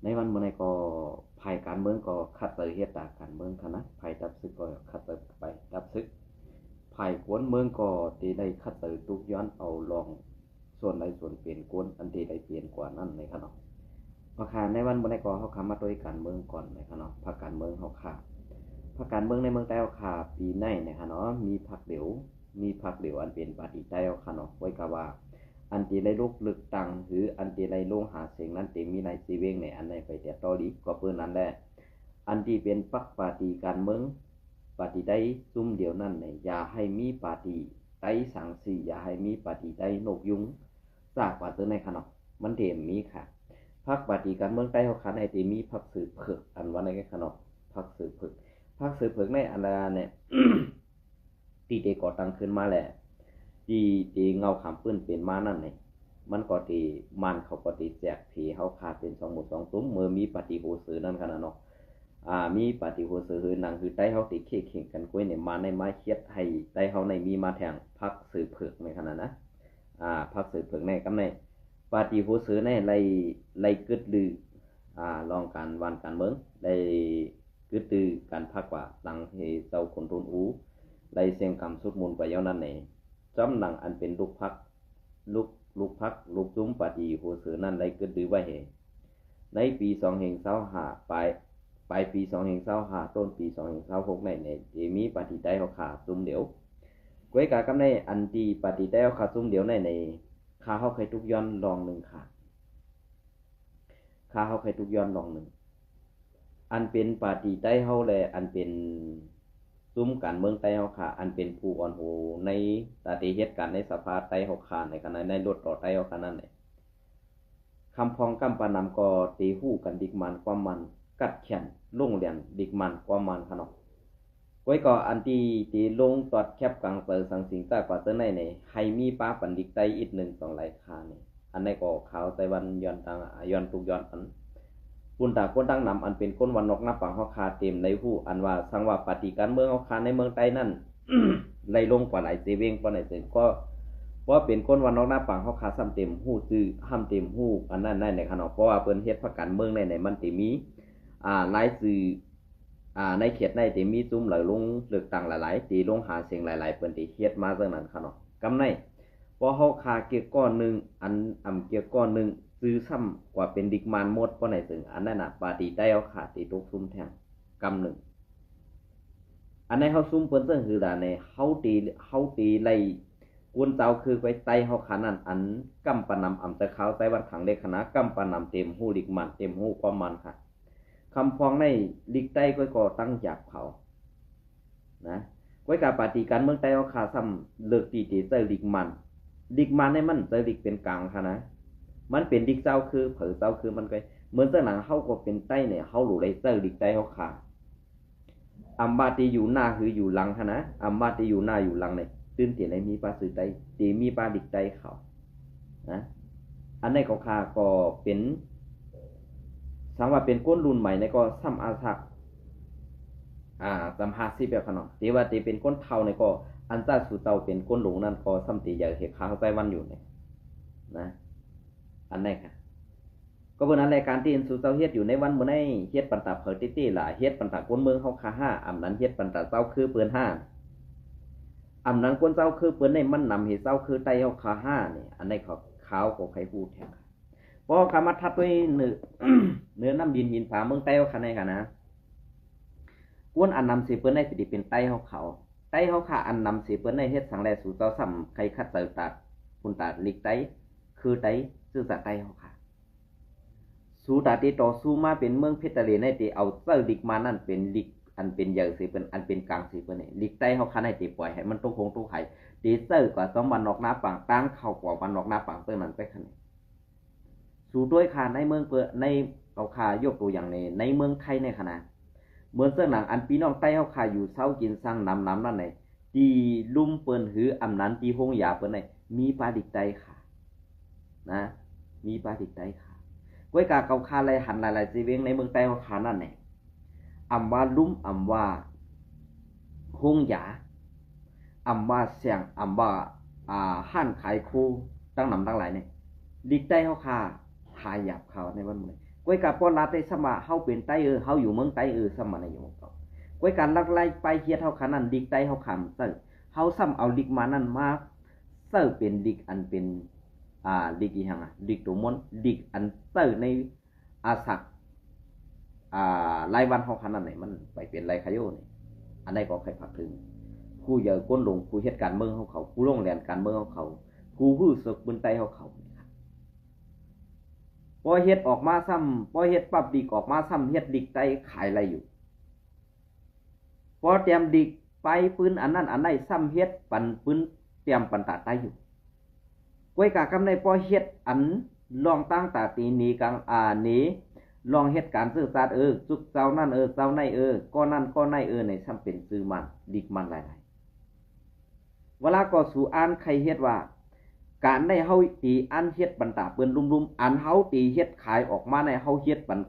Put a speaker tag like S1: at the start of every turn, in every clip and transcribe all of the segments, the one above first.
S1: ในวันเมื่อไหร่ก็ภัยการเมืองก็คัดเตอเฮ็ดตาการเมืองคณะภัยดับซึกก็คัดเตอไปดับซึกภัยกวนเมืองก็ตีได้คัดเตอทุกย้อนเอาลองส่วนใดส่วนเปลี่ยนกวนอันที่ได้เปลี่ยนกว่านั้นในขณะประการในวันเมื่อไหร่ก็เขาคำมาด้วยการเมืองก่อนในขณะพรรคการเมืองเขาขาพรรคการเมืองในเมืองใต้เขาขาปีในในขณะมีพรรคเดียวอันเป็นปฏิใต้เขาขาไว้กว่าอันที่ไรลูกลึกตังหรืออันที่ไรลงหาเสียงนั้นเต็มมีในสีเวงในอันในไปแต่ต่อดีก็เพื่อนั้นแหละอันที่เป็นพรรคปฏิการเมืองปฏิได้ซุ่มเดียวนั้นเนี่ยอย่าให้มีปฏิได้สังสีอย่าให้มีปฏิได้นกยุงซากว่าตัวในขนมมันเต็มมีค่ะพรรคปฏิการเมืองใต้เขาขาในเต็มมีพรรคสืบเผือกอันว่าในขนมพรรคสืบเผือกในอันนั้นเนี่ย ที่เด็กก่อตั้งขึ้นมาแหละที่เงาขามปื้นเป็นมานั่นนี่มันก็ตีมันเขาก็ตีแจกผีเขาขาดเป็น2 หมู่ 2 ตุ้มเมื่อมีปฏิโหสือนั่นขนาดเนาะมีปฏิโหสือหนังคือใต้เขาติเข่งกันกล้วยเนี่ยมาในไม้เคียดให้ใต้เขาในมีมาแทงพักสืบเผือกในขนาดนะพักสืบเผือกในกำในปฏิโหสือในไล่กึดลือลองการวันการเมืองได้กึดลือการพักว่าหลังเหเจ้าคนทุนไล่เสียงคำสุดมูลไปเย้านั่นเองจำหนังอันเป็นลูกพักลูกซุ้มปฏิโหสือนั่นไรก็ดื้อไว้เหในปี2525ปลายปี2525ต้นปี2526ในจะมีปฏิได้เขาขาดซุ้มเดียวก้วยกากำในอันที่ปฏิได้เขาขาดซุ้มเดียวในขาเขาเคยทุกย้อนลองหนึ่งค่ะขาเขาเคยทุกย้อนลองหนึ่งอันเป็นปฏิได้เขาเลยอันเป็นซุ้มการเมืองใต้เฮาขาอันเป็นผู้อ่อนโหในตาติเหตุการณ์ในสภาใต้เฮาขาในขณะในรถต่อใต้เฮาขานั้นเนี่ยคำพองกำปานำก็ตีหู้กันดิกมันความมันกัดแขนลงเรียนดิกมันความมันขนมก้อยก็อันที่ลงตอดแคบกลางเปิดสังสิงตากว่าเต้นในให้มีป้าปันดิกใต้อีก1-2หลายคาเนี่ยอันในก็ขาวไต้วันย้อนตังย้อนทุกย้อนอันปุ่นตาก้นตั้งนำอันเป็นก้นวันนกนับปังเขาคาเต็มในผู้อันว่าสังว่าปฏิการเมืองเขาคาในเมืองใต้นั่น ไล่ลงกว่าหลายเซเวงกว่าไหนเสก็เพราะเป็นก้นวันนกนับปังเขาคาซ้ำเต็มหู้ซื้อห้ามเต็มหู้อันนั้นในขณะเพราะว่าเปิ้นเฮ็ดพรรคการเมืองในมันติมีหลายสื่อในเขตในติมีซุ้มไหลลงเลือกตั้งหลายๆตีลงหาเสียงหลายๆเปิ้นติเฮ็ดมาจังนั้นขณะกำในพอเขาคาเกี่ยวก้อนนึงอันเกี่ยวก้อนนึงซื้อซ้ำกว่าเป็นดิกมานหมดเพราะไหนถึงอันนั้นน่ะปาตีได้เอาขาดตีตกซุ่มแทงกำหนึ่งอันในเขาซุ่มเปิ้นเสิ่งคือด่าในเขาตีไล่กวนเจ้าคือไว้ไตเขาขานั่นอันกำปนำตะเขาไตวันขังเด็กคณะกำปนำเต็มหูดิกมันเต็มหูความมันค่ะคำพองในลิกใต้ก็ตั้งจากเขานะก้อยกาปฏิการเมืองใต้เอาขาซ้ำเลิกตีเจอลิกมันในมันเจอลิกเป็นกลางค่ะนะมันเป็นดิกเจ้าคือเผอเจ้าคือมันก็เหมือนเจ้าหนังเขาก็เป็นใต้เนี่ยเขาหลุดเลยเจอดิกใต้เขาขาอัมบาตีอยู่หน้าคืออยู่หลังค่ะนะอัมบาตีอยู่หน้าอยู่หลังเนี่ยตื่นเตียนเลยมีปลาสื่อใต้ตีมีปลาดิกใต้เขานะอันในเขาขาก็เป็นสังว่าเป็นก้นรุ่นใหม่ในก็ซ้ำอาศักสัมภาษณ์สิแบบขนาดตีว่าตีเป็นก้นเท่าในก็อันจ้าสู่เตาเป็นก้นหลงนั่นก็ซ้ำตีใหญ่เหตุขาใจวันอยู่เนี่ยนะอันนี้ค่ะก็เป็นรายการที่อินสูเจ้าเฮ็ดอยู่ในวันเมื่อในเฮ็ดปันตาเผอตี้ล่ะเฮ็ดปันตาก้นเมืองเขาคา5อำนั้นเฮ็ดปันตาเจ้าคือเปื้อน5อำนั้นก้นเจ้าคือเปื้อนในมันนำเหตุเจ้าคือไตเขาคา5นี่อันนี้เขาขาวก็ใครพูดแทนเพราะคำมาทัดด้วยเนื้อน้ำดินหินผาเมืองไต้เขาคันในค่ะนะก้นอันนำสิเปื้อนในสิเป็นไตเขาไตเขาขาอันนำสิเปื้อนในเฮ็ดสังแลสู่เจ้าซ้ำใครคัดเติตัดคุณตาลิกไตคือไตซื่อสัตย์ไตเขาค่ะสู้ตาตีต่อสู้มาเป็นเมืองเพชรทะเลในตีเอาเจ้าลิกมานั่นเป็นลิกอันเป็นใหญ่สิเป็นอันเป็นกลางสิเป็นลิกใต้เขาคันให้ตีปล่อยให้มันตู้คงตู้ไข่ตีเซอร์กว่า2 วันนอกหน้าปังตั้งเข้ากว่าวันนอกหน้าปังเตอร์นั้นไปคันสู้ด้วยขาในเมืองเปิดในเอาขายกตัวอย่างในเมืองไทยในขณะเหมือนเสื้อหนังอันพี่น้องใต้เขาขาอยู่เศร้ากินสร้างน้ำนั่นไหนตีลุ่มเปิ้นหืออำนั้นตีหงยาเปิ้นไหนมีปลาดิกใต้ค่ะนะมีปลาดิกใต้ค่ะก้วยกาเกาคาอะไรหันหลายๆซีเวงในเมืองใต้เขาขานั่นไหนอำว่าลุ่มอำว่าหงยาอำว่าเสียงอำว่าห้านขายคู่ตั้งนำตั้งหลายเนี่ยดิกใต้เขาขาหายหยาบเขาในวันเมื่อ ก้อยกาป้อนลาได้สมาเฮาเป็นไต้เฮาอยู่เมืองไต้สมาในอยู่เก่าก้อยการลักไล่ไปเฮียดเฮาขานั้นดิกไต้เฮาขำเสิร์เฮาซ้ำเอาดิกมานั่นมาเสิร์เป็นดิกอันเป็นดิกอีหังดิกตัวมนดิกอันเสิร์ในอาศักรายวันเฮาขานั้นไหนมันไปเป็นไรขยโยนี่อันใดก็ใครผักถึงผู้เยอะก้นลงผู้เฮ็ดการเมืองเขาผู้ลงแหลนการเมืองเขาผู้ฮื้อศึกบนไตเขาพอเฮ็ดออกมาซ้ำพอเฮ็ดปั๊บดิกออกมาซ้ำเฮ็ดดิกไตขายอะไรอยู่พอเตรียมดิกไปปืนอันนั้นอันใดซ้ำเฮ็ดปันปืนเตรียมปันตาไตอยู่ก้วยกากำในพอเฮ็ดอันลองตั้งตาตีนี้กลางนี้ลองเฮ็ดการสื่อสารจุกเจ้านั่นเจ้าในก็นั่นก็ในในซ้ำเป็นซื้อมันดิกมันหลายๆเวลาก็สู่อ่านใครเฮ็ดว่าการได้เฮาตีอันเฮ็ดบรรดาเปิ้นลุ่มๆอันเฮาตีเฮ็ดขายออกมาในเฮาเฮ็ดปัน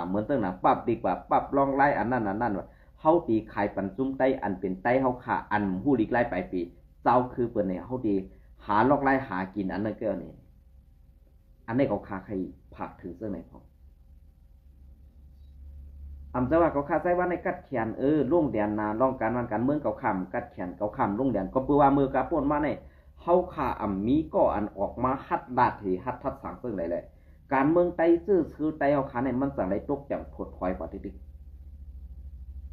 S1: เหมือนตั้งน่ะปรับดีกว่าปรับลองไล่อันนั้นว่าเฮาตีขายปันซุ่มไต้อันเป็นไต้เฮาขาอันฮู้ดีไล่ไปปีเจ้าคือเปิ้นเนี่ยเฮาดีหาลอกไล่หากินอันนั้นก็นี่อันนี้ก็ค่าใครผักถึงเสื้อไหนพอจะว่าเขาคาใจว่าในกัดแขนล่งแดนนาลองการวันการเมืองเก่าคำกัดแขนเก่าคำล่งแดนก็เปื่อว่ามือกระป่นมาในเฮาขามีก็อันออกมาฮัดดาถีฮัดทัดสังซึ่งไรเลยการเมืองไต้ซื่อคือไต้เฮาขาในมันสั่งไรตกอย่างถดถอยกว่าที่ดิ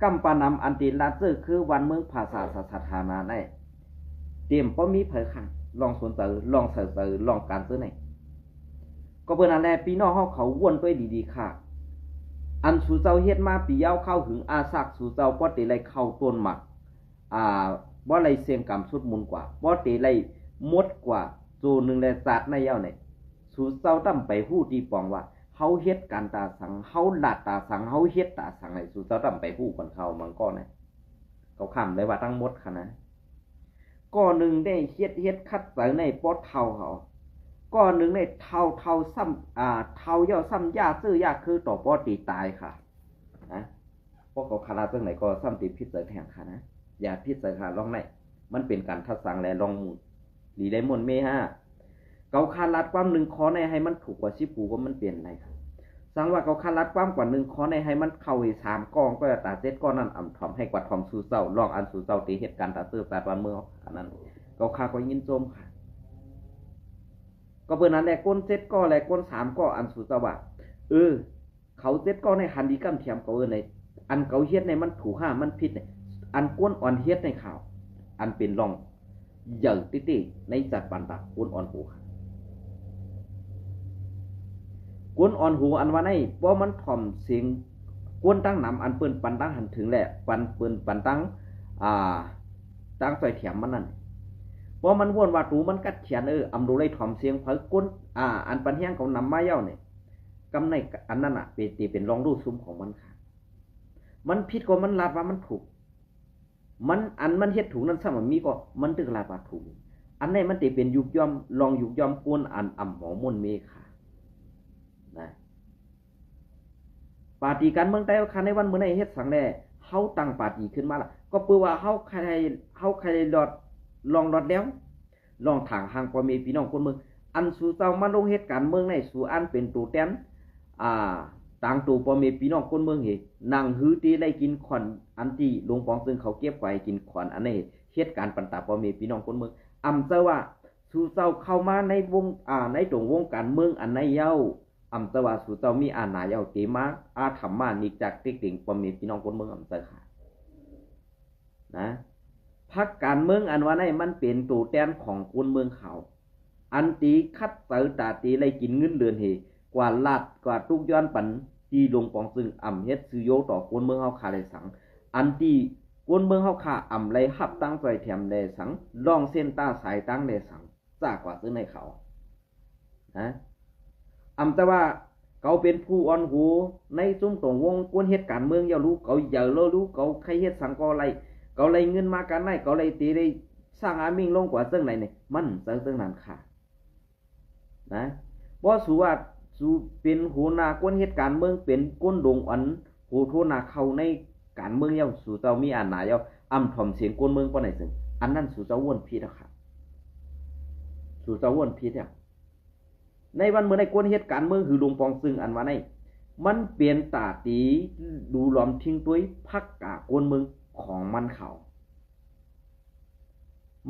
S1: กำปานำอันตีลาซื่อคือวันเมืองภาษาสถานะในเตรียมป้อมีเผยขังลองสวนเตอลองเสือลองการซื้อไหนก็เปิดอะไรปีนอกเขาวนด้วยดีๆค่ะอันสู่เจ้าเฮ็ดมาปียาวเข้าถึงอาซักสู่เจ้าป้อติไรเข้าต้นหมักบ่ไรเสียงกำสุดมุนกว่าป้อติไรมดกว่าโจนึงแลศาสตร์ในเย้าเนี่ยสู่เจ้าตั้มไปฮู้ตีปองว่าเฮาเฮ็ดการตาสังเฮาลาดตาสังเฮาเฮ็ดตาสังให้สู่เจ้าตั้มไปฮู้คนเขามันก็นะเขาค้ำเลยว่าทั้งหมดค่ะนะก็นึงได้เฮ็ดคัดใส่ในป้อเท่าเขาก็นึงในเท่าซ้ำเท่าย่อซ้ำยาซื้อยาคือต่อป้อตีตายค่ะนะพวกเขาคาราเรื่องไหนก็ซ้ำตีพิษเสยแทงค่ะนะอย่าพิษเสยค่ะลองไหนมันเป็นการทัดสังแลลองหลีได้มนเมฮะเกาคารัดความหนึ่งคอในให้มันถูกกว่าชิปูก็มันเปลี่ยนอะไรครับสังว่าเกาคารัดความกว่าหนึ่งคอในให้มันเข้าอี3กองก็ตาเจ็ดก้อนนั่นอ่ำทอมให้กว่าทอมสู่เจ้าลองอันสู่เจ้าตีเหตุการณ์ตาเตื้อตาวันเมื่อขนาดนั้นเกาคาก็ยินโจมค่ะก็เพื่อนนั้นแหละก้นเจ็ดก้อแหละก้น3ก้ออันสู่เจ้าว่าเขาเจ็ดก้อในหันดีกำเทียมเขาในอันเกาเฮ็ดในมันถูกห้ามันผิดเนี่ยอันก้นอ่อนเฮ็ดในข่าวอันเป็นรองใหญ่ติในจัดปันตะก้นอ่อนหูก้นอ่อนหูอันว่าในเพราะมันถ่อมเสียงก้นตั้งนำอันเปิ้นปันตั้งหันถึงแหละปันเปิ้นปันตั้งตั้งใส่แถมมันนั่นเพราะมันวนว่าตูมันกัดเขียนอำดูเลยถ่อมเสียงเผยก้นอันปันแห้งเขานำมาเย้าเนี่ยกำในอันนั้นเป็นรองรูปซุ้มของมันค่ะมันผิดก็มันลาบว่ามันถูกมันเฮ็ดถูกนั่นซะมันมีก็มันตึกลาบว่าถูกอันไหนมันเป็นยุกย่อมลองยุกย่อมก้นอันอ่ำหมอมนเมค่ะนะปาร์ตี้การเมืองไต้คันในวันเมื่อไหร่เฮ็ดสังแลเฮาตั้งปาร์ตี้ขึ้นมาล่ะก็เพื่อว่าเฮาใครลองรอดแล้วลองทางห่างพ่อแม่พี่น้องคนเมืองอันสู่เจ้ามาลงเฮ็ดการเมืองในสู่อันเป็นตัวแทนต่างตัวพ่อแม่พี่น้องคนเมืองเฮ็ดนั่งหื้อตีได้กินขวัญอันที่หลวงปองซึ่งเขาเก็บไว้กินขวัญอันนี้เฮ็ดการปันตาพ่อแม่พี่น้องคนเมืองเจ้าว่าสู่เจ้าเข้ามาในวงในตรงวงการเมืองอันในเย้าเจ้าว่าสู่เจ้ามีอานาเย้าเตมาธรรมานิจากติ๊กติ่งพ่อแม่พี่น้องคนเมืองเจ้าค่ะนะพรรคการเมืองอันว่าในมันเป็นตัวแทนของคนเมืองเขาอันตีคัดเสยตาตีไรกินเงินเดือนเฮกว่าลาดกว่าทุกย้อนปันที่ลงปองซึ่งเฮ็ดซื้อโยต่อคนเมืองเฮาขาได้สังอันที่คนเมืองเฮาขาไรหับตั้งใจแถมได้สังลองเส้นตาสายตั้งได้สังจากกว่าซื้อในเขานะแต่ว่าเขาเป็นผู้อ่อนหูในซุ้มตรงวงกวนเฮ็ดการเมืองอย่ารู้เขาอย่ารู้เขาใครเฮ็ดสังก็ไรเขาเลยเงินมากันได้เขาเลยตีได้สร้างอามิ่งลงกว่าเรื่องไหนเนี่ยมันเรื่องนั้นค่ะนะบ่สู่ว่าสู่เป็นหัวหน้ากวนเฮ็ดการเมืองเป็นก้นดงอันโหโทนาเข้าในการเมืองเย้าสู่เจ้ามีอานาเย้าถ่อมเสียงก้นเมืองปานไหนซึ่งอันนั้นสู่เจ้าวนผิดอะค่ะสู่เจ้าวนผิดอะในวันเมื่อในกวนเฮ็ดการเมืองคือหลวงปองซึ่งอันว่าใน มันเปลี่ยนตาตีดูหลอมทิ้งด้วยพักกากวนเมืองของมันเขา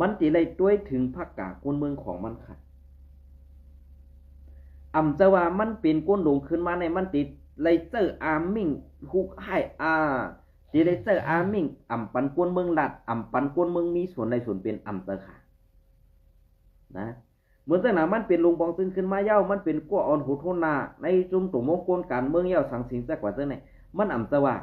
S1: มันตีเลยด้วยถึงพักกากวนเมืองของมันค่ะจะว่ามันเป็นก้นหลงขึ้นมาในมันติดไลเซอร์อาร์มิงฮุกไฮตีไลเซอร์อาร์มิงปันก้นเมืองหลัดปันก้นเมืองมีส่วนใดส่วนเป็นเตอร์ค่ะนะเหมือนสนามมันเป็นลุงบองซึ่งขึ้นมาเย้ามันเป็นกัวอ่อนหูโทนาในจุ่มตุ่มมงคลการเมืองเย้าสังสิงสักกว่าเจ้าไหนมันจะว่า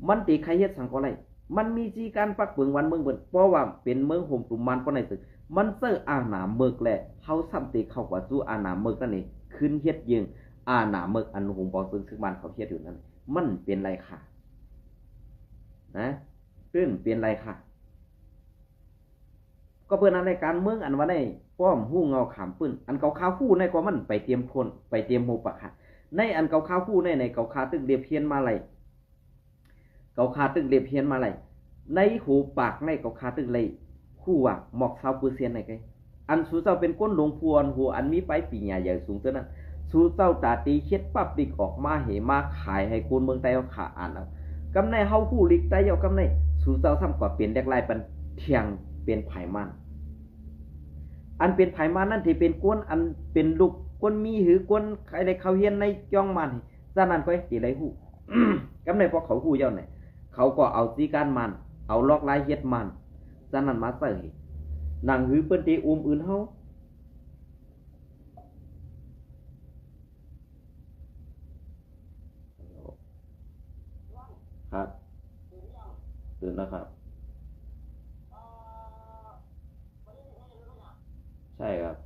S1: มันตีใครเฮ็ดสังก็ไรมันมีจีการปักเปิงวันเมืองเบิ่นเพราะว่าเป็นเมืองห่มตุ่มมันปานใดตึกมันเซอร์อาหนาเมิกแหละเฮาซ้ำตีเข้ากว่าสู้อาหนาเมิกนั่นเองขึ้นเฮ็ดยิงอาหนาเมิกอันห่มบองซึ่งมันเขาเฮ็ดอยู่นั่นมันเป็นไรค่ะนะเรื่องเป็นไรค่ะก็เพื่อนในการเมืองอันว่าได้ป้อมหู้เงาขามปืนอันเก่าข้าวคู่ในก็มันไปเตรียมคนไปเตรียมโมปะค่ะในอันเก่าข้าวคู่ในเก่าคาตึกเรียบเพียนมาไรเก่าคาตึกเรียบเพียนมาไรในหูปากในเก่าคาตึกเลยคู่ว่าหมอกเศร้าเปอร์เซ็นต์ไหนไงอันสูเจ้าเป็นก้นหลวงพวนหัวอันมีไปปีใหญ่ใหญ่สูงเท่านั้นสูเจ้าตาตีเช็ดปั๊บดิกออกมาเหมาขายให้คนเมืองใต้เขาขาอ่านเอากำในเฮาคู่ลิกใต้เอากำในสูเจ้าทำกว่าเปลี่ยนแดกลายเป็นเทียงเป็นไผ่มันอันเป็นไผมานั่นที่เป็นก้นอันเป็นลูกก้นมีหือก้นใครได้เขาเฮียนในจ้องมันซะนั้นก็ตีไรหู้ กำในพอเขาหู้เจ้าไหนเขาก็เอาจีการมันเอาลอกลายเฮ็ดมันซะนั้นมาใส่หนังหือเปิ้นตีอื่นเฮาครับตื่นแล้วครับใช่ครับ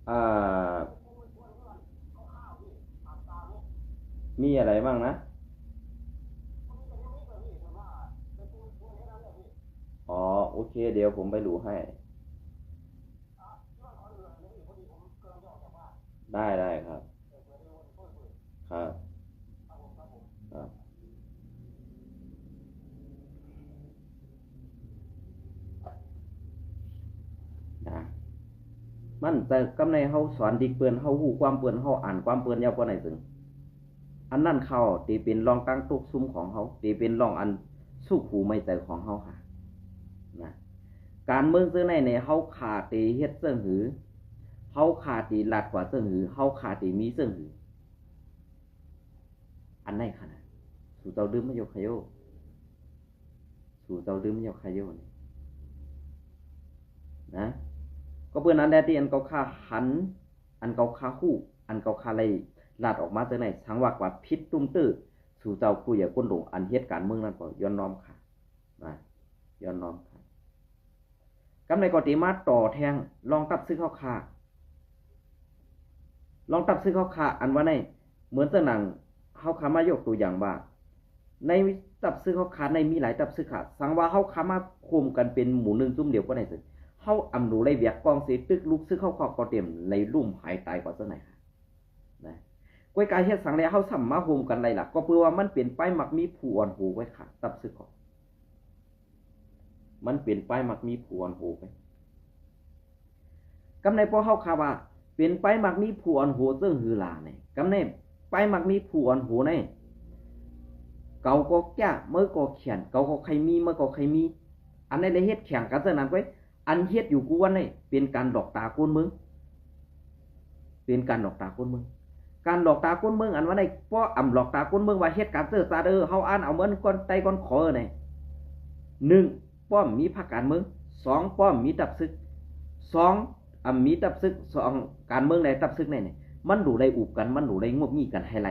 S1: อ่ามีอะไรบ้างนะอ๋อโอเคเดี๋ยวผมไปดูให้ได้ครับครับครับนะมันแต่กำในเฮาสอนดิกเปื้อนเฮาฮู้ความเปื้อนเฮาอ่านความเปื้อนยาวกว่าไหนถึงอันนั่นเข้าตีเป็นรองตั้งตุกซุ้มของเฮาตีเป็นรองอันสู้หูไม่ใจของเฮาค่ะนะการเมืองซื้อในเฮาขาดตีเฮ็ดเสื่องหือเฮาขาดตีลัดกว่าเสื่องหือเฮาขาดตีมีเสื่องหืออันไหนค่ะนะสู่เตาดื่มไม่ยกขยโยสู่เตาดื่มไม่ยกขยโยนี่นะก็เพื่อนนั้นได้ที่อันเกาคาหันอันเกาคาคู่อันเกาคาเลยลาดออกมาจากไหนสังว่ากว่าพิษตุ้มตื้อสู่เจ้าผู้ใหญ่ก้นหลงอันเหตุการณ์เมืองนั้นก็ย้อนน้อมค่ะนะย้อนน้อมค่ะกำในกอติมาต่อแทงลองตับซื้อข้าวคาลองตับซื้อข้าวคาอันว่าในเหมือนจะหนังเขาคามายกตัวอย่างว่าในตับซื้อข้าวคาในมีหลายตับซื้อขาสังว่าเขาคามาคุมกันเป็นหมู่หนึ่งจุ่มเดียวก็ไหนสิเขาอำดูไรเบียกกองเสียตึกลุกซื้อข้าวก็เต็มในลุ่มหายตายกว่าเจ้าไหนค่ะนะก้อยกายเฮ็ดสังแล้วเขาสัมมาโฮมกันไรล่ะก็เพื่อว่ามันเปลี่ยนไปมักมีผู้อ่อนหูไว้ค่ะตับซื้อของมันเปลี่ยนไปมักมีผู้อ่อนหูไปกำในพอเขาคาว่าเปลี่ยนไปมักมีผู้อ่อนหูซึ่งหือลาเนี่ยกำในไปมักมีผู้อ่อนหูในเก่าก็แก่เมื่อก็เขียนเก่าก็ใครมีเมื่อก็ใครมีอันในเลยเฮ็ดแข่งกันเท่านั้นไว้อันเฮ็ดอยู่กูวันนี้เป็นการดอกตาโกนมึงเป็นการดอกตาโกนมึงการดอกตาโกนมึงอันว่าในเพราะอำหลอกตาโกนมึงว่าเฮ็ดการเสื้อซาเดอเฮาอ่านเอาเหมือนก้อนไตก้อนขอเนี่ย1ป้อมมีพรรคการเมือง2ป้อมมีตับซึก2มีตับซึก2การเมืองใดตับซึกไหนมันดูได้อุบกันมันดูได้งบงี้กันให้ไร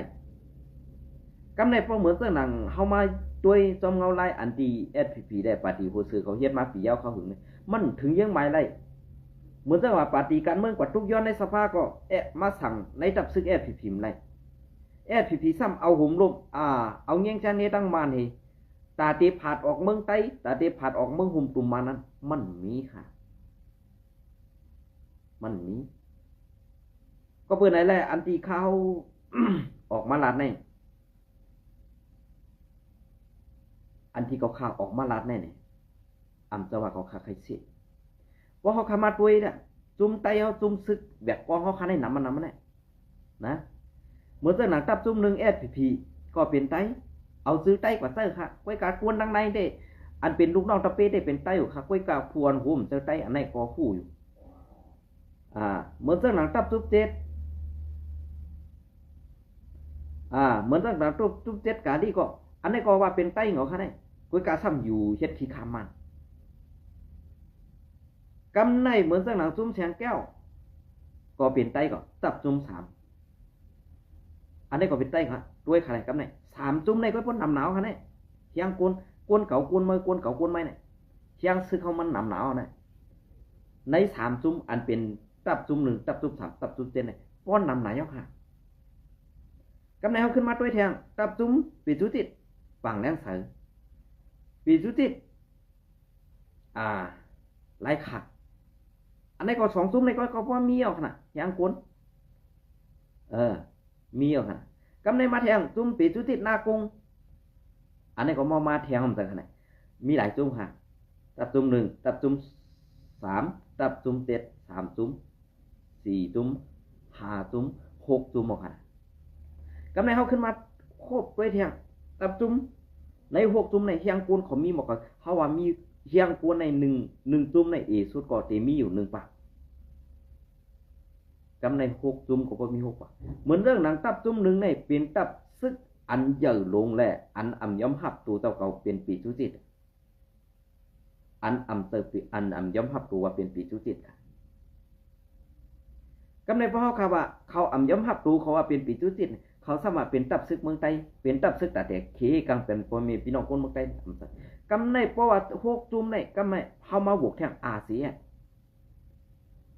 S1: กำในพอเหมือนเสื้อหนังเฮามาด้วยจอมเงาลายอันตีSPPได้ปฏิผู้ซื้อเขาเฮ็ดมาปียาวเขาหึงมันถึงยังหมายไรเหมือนจะว่าปฏิการเมืองกว่าทุกย้อนในสภาก็มาสั่งในตับซึกSPPไรSPPซ้ำเอาหุ่มลมเอาเงี้ยงจานนี้ตั้งมานี่ตาตีผาดออกเมืองไต้ตาตีผาดออกเมืองหุ่มตุ่มมานั้นมันมีค่ะมันมีก็เพื่อไหนแหละอันตีเขาออกมาลาดในอันที่เขาข่าวออกมาลาดแน่เนี่ยจะว่าเขาข่าใครเสียว่าเขาขามาด้วยเนี่ยจุ่มไตเขาจุ่มซึกแบบก้อนเขาขาในน้ำมันเนี่ย นะเหมือนเสื้อหนังตับซุ่มหนึ่ง SPP ก็เป็นไตเอาซื้อไตกว่าเตอร์ค่ะก้อยกาควนดังในเด้อันเป็นลูกน้องตะเป้ได้เป็นไตอยู่ค่ะก้อยกาพวนหุ่มเสื้อไตอันไหนก็คู่อยู่เหมือนเสื้อหนังตับซุปเจ็ดเหมือนเสื้อหนังตับซุปเจ็ดกาดีก็อันนี้ก็ว่าเป็นไตเหรอค่ะเนี่ยก้อยกาซ้ำอยู่เฮ็ดขี้คามันกำในเหมือนเสื้อหนังซุ่มแฉงแก้วก็เป็นไตก็ตับซุ่ม3อันนี้ก็เป็นไตค่ะด้วยขนาดกำใน3จุ่มในก็พ้นหนำหนาวค่ะเนี่ยเชียงกวนเก่ากวนเมื่อกวนเก่ากวนไม่เนี่ยเชียงซึกเขามันหนำหนาวเนี่ยใน3จุ่มอันเป็นตับจุ่ม1ตับจุ่ม3ตับจุ่ม7เนี่ยป้อนหนำหนาวค่ะกำในเขาขึ้นมาด้วยแทงตับจุ่มปีจุติดฝั่งแรงเสือปีจุติดไล่ขัดอันนี้ก็2จุ่มในก็ว่ามีเอาขนาดเชียงกวนมีเอาค่ะกำในมาแทงจุ่มปีจุติดหน้ากงอันนี้ก็มาแทงมันแต่ขนาดมีหลายจุ่มค่ะตับจุ่ม1ตับจุ่ม3ตับจุ่ม7 3จุ่ม4จุ่ม5จุ่ม6จุ่มเอาค่ะกำในเขาขึ้นมาโคบด้วยแทงตับจุ่มใน6จุ่มในเฮียงกูนเขามีหมดก็เขาว่ามีเฮียงกูนใน1จุ่มในสุดก็เตมีอยู่1ปากกำใน6จุ่มก็บ่มี6ปากเหมือนเรื่องหนังตับจุ่ม1ในเป็นตับซึกอันเยอะลงแหละอันอ่ำย่อมหับตัวเจ้าเก่าเป็นปีจุจิตอันอ่ำเติบอันอ่ำย่อมหับตัวว่าเป็นปีจุจิตค่ะกำในพ่อเขาว่าเขาอ่ำย่อมหับตัวเขาว่าเป็นปีจุจิตเขาสามารถเป็นตับซึกเมืองไต้เป็นตับซึกแต่เคกังเป็นพ่อแม่พี่น้องคนเมืองไต้กำในเพราะว่า6จุ่มในกำในเฮามาบวกแทงอาเซีย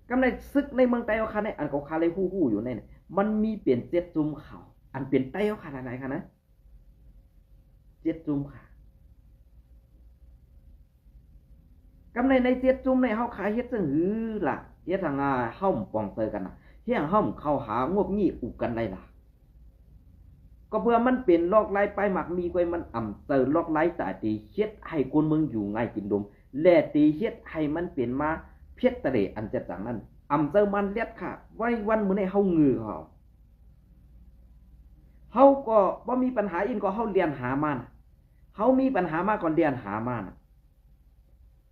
S1: กำในซึกในเมืองไต้เอาค่ะในอันเขาคาเลยฮู้ๆอยู่ในมันมีเปลี่ยน7จุ่มเขาอันเป็นไต้เอาค่ะไหนค่ะนะ7จุ่มค่ะกำใน7จุ่มในเฮาขายเฮ็ดจังหือล่ะเฮ็ดทางเฮาป้องเตอกันน่ะเฮียงเฮาเข้าหางบงี้อุกกันได้ล่ะก็เพื่อมันเป็นลอกไล่ไปหมักมีกวยมันอ่ำเตอลอกไล่ตาตีเฮ็ดให้คนเมืองอยู่ง่ายกินดมแลตีเฮ็ดให้มันเป็นมาเพียตะเลอันจะจังนั้นอ่ำเตอมันเลียดค่ะไว้วันมื้อในเฮางือเขาก็บ่มีปัญหาอินก็เฮาเรียนหามานะเฮามีปัญหามาก่อนเรียนหามานะ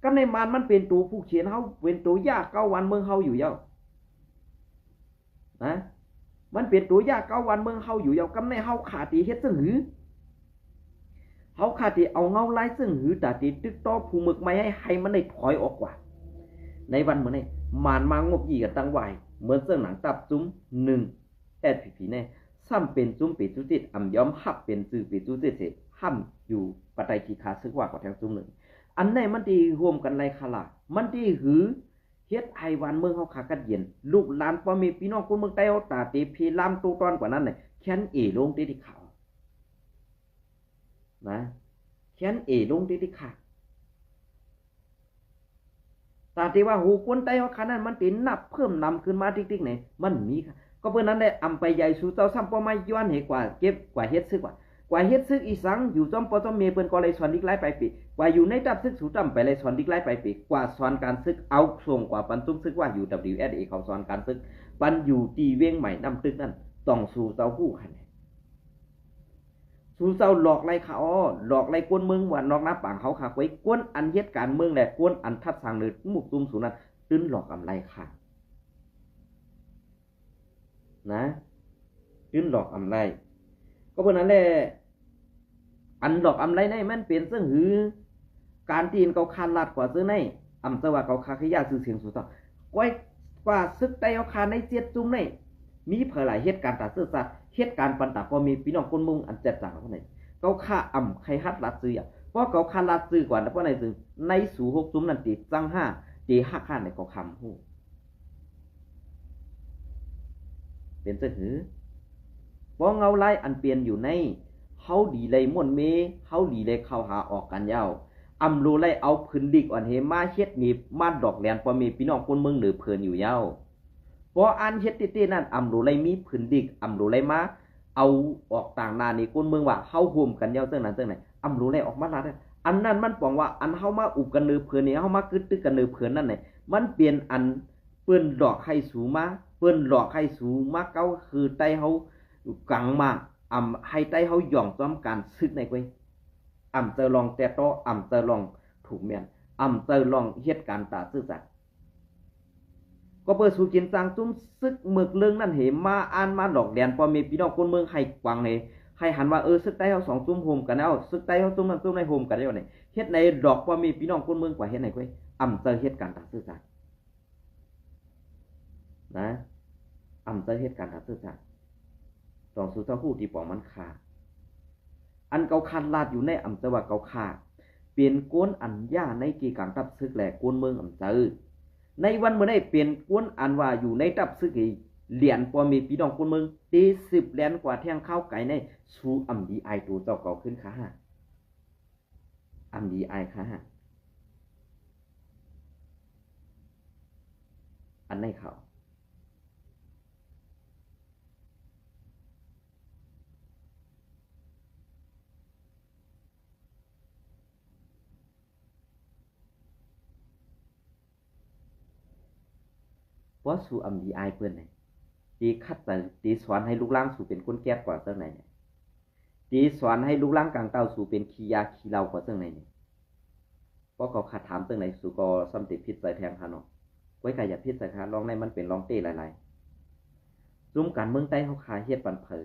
S1: กำในมันเป็นตัวผู้เขียนเฮาเป็นตัวยากเก้าวันเมืองเฮาอยู่เย้านะมันเป็นตัวยากเก้าวันเมืองเฮาอยู่เย้ากำในเฮาขาตีเฮ็ดซึ่งหือเฮาขาตีเอาเงาไล่ซึ่งหือตาตีตึกต่อผู้มึกไม่ให้มันได้ถอยออกกว่าในวันมื้อนี้มานมางบอีกันตั้งไว้เหมือนเสื้อหนังตับจุ้ม1 SPP แน่ซ้ำเป็นจุ้มปีจุติดอ่ำย้อมหับเป็นจื่อปีจุติดเสห้ำอยู่ปัจจัยที่ขาซึกว่ากับแทงจุ้ม1อันไหนมันดีรวมกันไรคาละมันดีหือเฮ็ดไอวันเมืองเฮาขากัดเย็นลูกหลานพ่อแม่พี่น้องคนเมืองใต้เฮาตาเตพีลามตูตอนกว่านั้นน่ะแค้นลงที่เขานะแค้นลงที่ขาตาที่ว่าหูคนใต้เฮาขานั้นมันเป็นนับเพิ่มนำขึ้นมาติ๊กๆไหนมันมีค่ะก็เพื่อนั้นได้อำไปใหญ่สู่เจ้าซ้ำป้อมาย้อนให้กว่าเก็บกว่าเฮ็ดซึกกว่าเฮ็ดซึกอีสังอยู่จอมปอจอมเมเปิ้นก็เลยสอนดิกไล่ไปปีกว่าอยู่ในตับซึกสู่จำไปเลยสอนดิกไล่ไปปีกว่าสอนการซึกเอาส่งกว่าปันตุ้มซึกว่าอยู่ WSA เขาสอนการซึกปันอยู่ตีเว้งใหม่นำตึกนั่นต้องสู่เจ้าผู้คันสู่เจ้าหลอกไล่เขาหลอกไล่กวนเมืองว่านอกน้าปางเขาขาไว้กวนอันเฮ็ดการเมืองแหละกวนอันทัดสั่งเลยมุกตุ้มสู่นั้นตื้นหลอกกำไรค่ะนะตื้นหลอกอำไรก็เพราะนั้นแหละอันหลอกอำไรในมันเป็นซึ่งหือการตีนเขาคานลัดกว่าซื้อในอำสว่าเขาคาขยะซื้อเสียงสู่ต่อก้อยกว่าซึกไตเอาคาในเจ็ดจุ่มในมีเผยหลายเหตุการณ์ตัดซื้อซะเหตุการณ์ปันตาพอมีพี่น้องคนมุงอันจัดจ่างคนไหนเขาฆ่าอำใครฮัดลัดซื้อเพราะเขาคาลัดซื้อกว่าเพราะในซึ่งในสู่6จุ่มนั่นตีจัง5ตี5ข้าในเขาคำฮู้เป็นซึ่งหือบ่เงาไล่อันเปลี่ยนอยู่ในเฮาดีเลยม่วนเมเฮาดีเลยเข้าหาออกกันยาวอำรู้ไล่เอาพื้นดิกอ่อนเฮมาเฮ็ดมีมาดอกแหลนพอมีพี่น้องคนเมืองหรือเพิ่นอยู่ยาวพออันเฮ็ดติๆนั่นอำรู้ไล่มีพื้นดิกอำรู้ไล่มาเอาออกต่างนานี่คนเมืองว่าเฮาร่วมกันยาวจังนั้นจังไหนอำรู้ไล่ออกมาลาดอันนั้นมันป้องว่าอันเฮามาอุบกันเนือเพิ่นนี่เฮามากึดตึกกันเนือเพิ่นนั่นน่ะมันเปลี่ยนอันเปิ้นดอกให้สูมา เปิ้นหลอกให้สูมาเก้าคือไต้เฮากังมาให้ไต้เฮาหย่องซ้อมการซึกในก้อยเจอลองแต่โตเจอลองถูกเมียนเจอลองเฮ็ดการตาซื่อสัตย์ก็เปิดสู่กินสร้างจุ้มซึกหมึกเรื่องนั่นเหมาอ่านมาหลอกแดนพอมีพี่น้องคนเมืองให้กวางเลยให้หันว่าซึกใต้เฮา2จุ้มโฮมกันแล้วซึกใต้เฮาจุ้มนั้นจุ้มในโฮมกันแล้วนี่เฮ็ดในดอกพอมีพี่น้องคนเมืองกว่าเฮ็ดไหนก้อยเจอเฮ็ดการตาซื่อสัตย์นะเจอเฮ็ดการตาซื่อสัตย์ต้องสู่เจ้าฮู้ที่ปองมันค่าอันเกาคันลาดอยู่ในเจอว่าเกาค่าเปลี่ยนก้นอันย่าในกีกลางทับซึกแหลกก้นเมืองเจอในวันเมื่อได้เปลี่ยนก้นอันว่าอยู่ในทับซึกเหรียญพอมีพี่น้องคนเมืองตี10เหรียญกว่าแท่งข้าวไก่ในสู่ดีไอตัวเจ้าเก่าขึ้นค่ะดีไอค่ะอันในเขาเพราะสู่ดีไอเพื่อนไหนตีคัดแต่ตีสอนให้ลูกหลานสู่เป็นคนแก้กว่าเจ้าไหนเนี่ยตีสอนให้ลูกหลานกลางเต้าสู่เป็นขี้ยาขี้เหล้ากว่าเจ้าไหนเนี่ยเพราะเขาขัดถามเจ้าไหนสู่ก็ซ้ำติดพิษใส่แทงค่ะเนาะไว้ใครอย่าพิษใส่ค่ะลองในมันเป็นลองเต้หลายๆซุ่มการเมืองใต้เขาขายเฮ็ดปันเพอ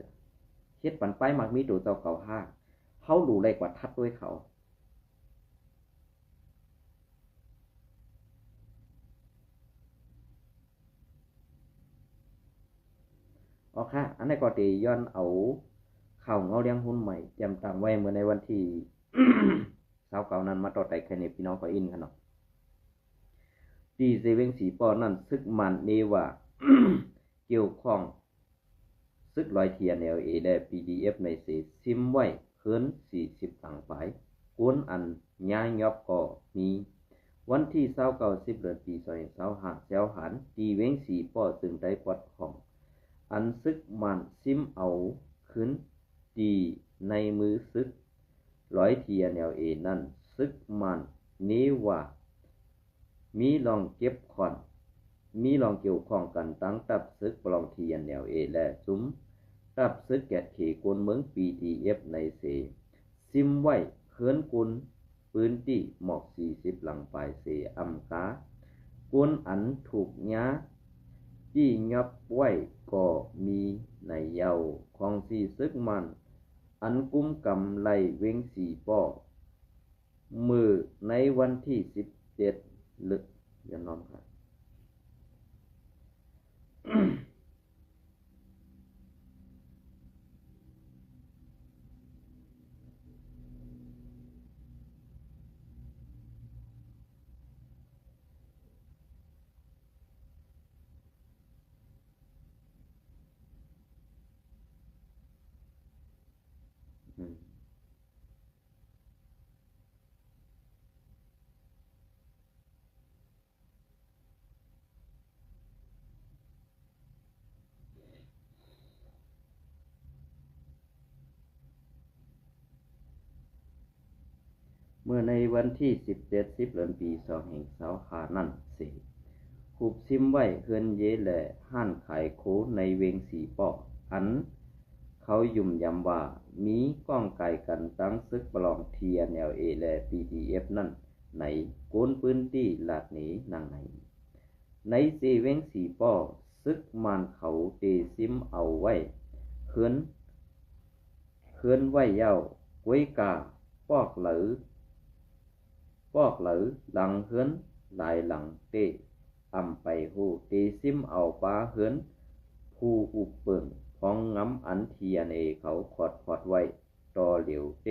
S1: เฮ็ดปันไปมักมีตัวเจ้าเก่าห้าเขาหลู่ไรกว่าทัดด้วยเขาอ๋อค่ะอันนี้ก็ตีย้อนเอาข่าวเงาเลี้ยงหุ้นใหม่เตรียมตั้งไว้เมื่อในวันที่29นั้นมาต่อไต่แค่นี้พี่น้องก็อินกันเนาะดีเซเวงสีปอนั่นซึกมันนี่ว่า เกี่ยวข้องซึกลอยเทียน LA และ PDF ในเสซิมไว้เคิน40ตังไปกวนอันย้ายยอบก็มีวันที่29 10 เดือนปี2025แซวหันดีเวงสีปอซึ่งได้ปลดของอันซึกมันซิมเอาขึ้นดีในมือซึกร้อยเทียน LA นั่นซึกมันนี้ว่ามีลองเก็บขอนมีลองเกี่ยวข้องกันตั้งตับซึกปลองเทียน LA และซุ้มตับซึกแกดเขกวนเมือง PDF ในเสซิมไว้เคินกุนปืนที่หมอก40หลังปลายเสกากวนอันถูกย้าจี้ยับไว้ก็มีในเยาของสีซึกมันอันกุมกำไลเวงสีป้อมือในวันที่17ลึกอย่าน้อมครับเมื่อในวันที่17 10 เดือนปี2025นั่นสิคูบซิมไว้เฮือนเยแหล่ห้านขายโคในเวงสีป้ออันเขายุ่มยำว่ามีก้องไก่กันตั้งซึกปลองเทียน LA และ PDF นั่นในโกนพื้นที่ลาดนี้นางไหนในสีเวงสีป้อซึกมานเขาเตซิมเอาไว้เฮือนไว้เย้าก้วยกาปอกเหลือหลังเฮือนหลายหลังเตไปหูเตซิมเอาปลาเฮือนผู้อุบเปิงพองงำอันเทียนเขาขอดไว้ต่อเหลียวเต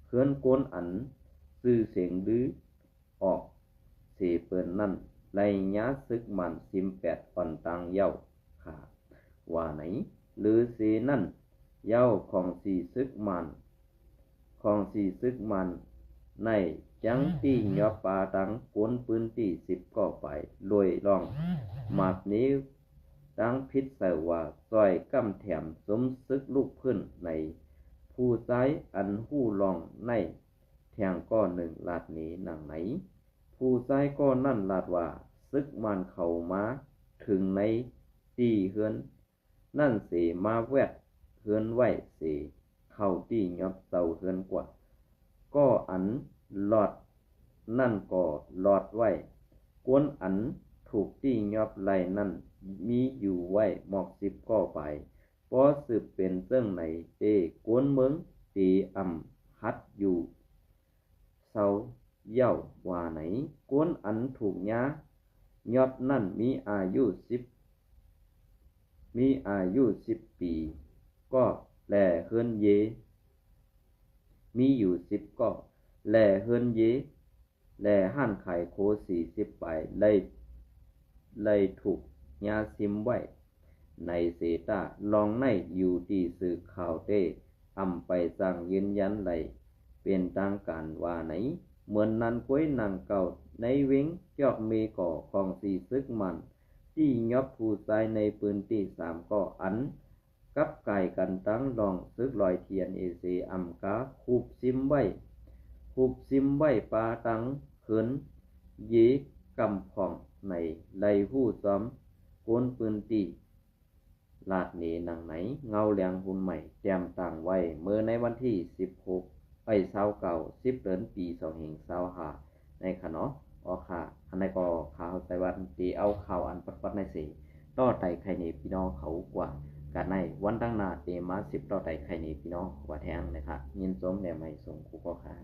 S1: เฮือนโกนอันซื้อเสียงดื้อออกเสเปินนั่นไล่ย้าซึกมันซิม8อ่อนตังเย้าค่ะว่าไหนหรือเสนั่นเย้าของสีซึกมันในจังที่ยอปาตังกวนปืนที่10ก็ไปลอยล่องหมากนี้ดังพิษใส่ว่าซอยกำแถมสมซึกลูกขึ้นในผู้ซ้ายอันหู้ลองในแทงก้อนหนึ่งลาดนี้นางไหนผู้ซ้ายก้อนนั่นลาดว่าซึกมันเข้ามาถึงใน ตีเฮือนนั่นเสมาแวดเฮือนไว้เสเข้าตียอบเสาเฮือนกว่าก็อันหลอดนั่นก็หลอดไว้กวนอันถูกตียอบไหลนั่นมีอยู่ไว้หมอก10ก็ไปพอสืบเป็นเรื่องไหนเตกวนเมืองตีหัดอยู่เศร้าเย้าว่าไหนกวนอันถูกย้ายอบนั่นมีอายุ10 ปีก็แลเฮือนเยมีอยู่10ก็แลเฮือนเยแลห้านขายโค40ไปเลยถูกยาซิมไว้ในเสตาลองในอยู่ที่สื่อข่าวเต้ไปสั่งยืนยันไหลเป็นทางการว่าไหนเหมือนนั้นก้วยนางเก่าในเว้งยอกเมก่อของสีซึกมันที่ยอบผู้ชายในปืนที่3ก็อันกับไก่กันตั้งลองซึกลอยเทียนเอเซกาคูบซิมไว้ปาตังเขินเยกำผ่องในไลหู้ซ้อมโกนปืนตีลาดเนหนังไหนเงาเหลียงหุ่นใหม่แจมต่างไว้เมื่อในวันที่10 เดือนปี2525ในขณะออค่ะอันในก็ข่าวไต้หวันตีเอาข่าวอันปัดในสีต่อไต่ไข่ในพี่น้องเขากว่าการในวันตั้งหน้าเตมา10ต่อไต่ไข่ในพี่น้องว่าแทงนะครับยินสมแด่ไม่ส่งคู่ก็ค่ะ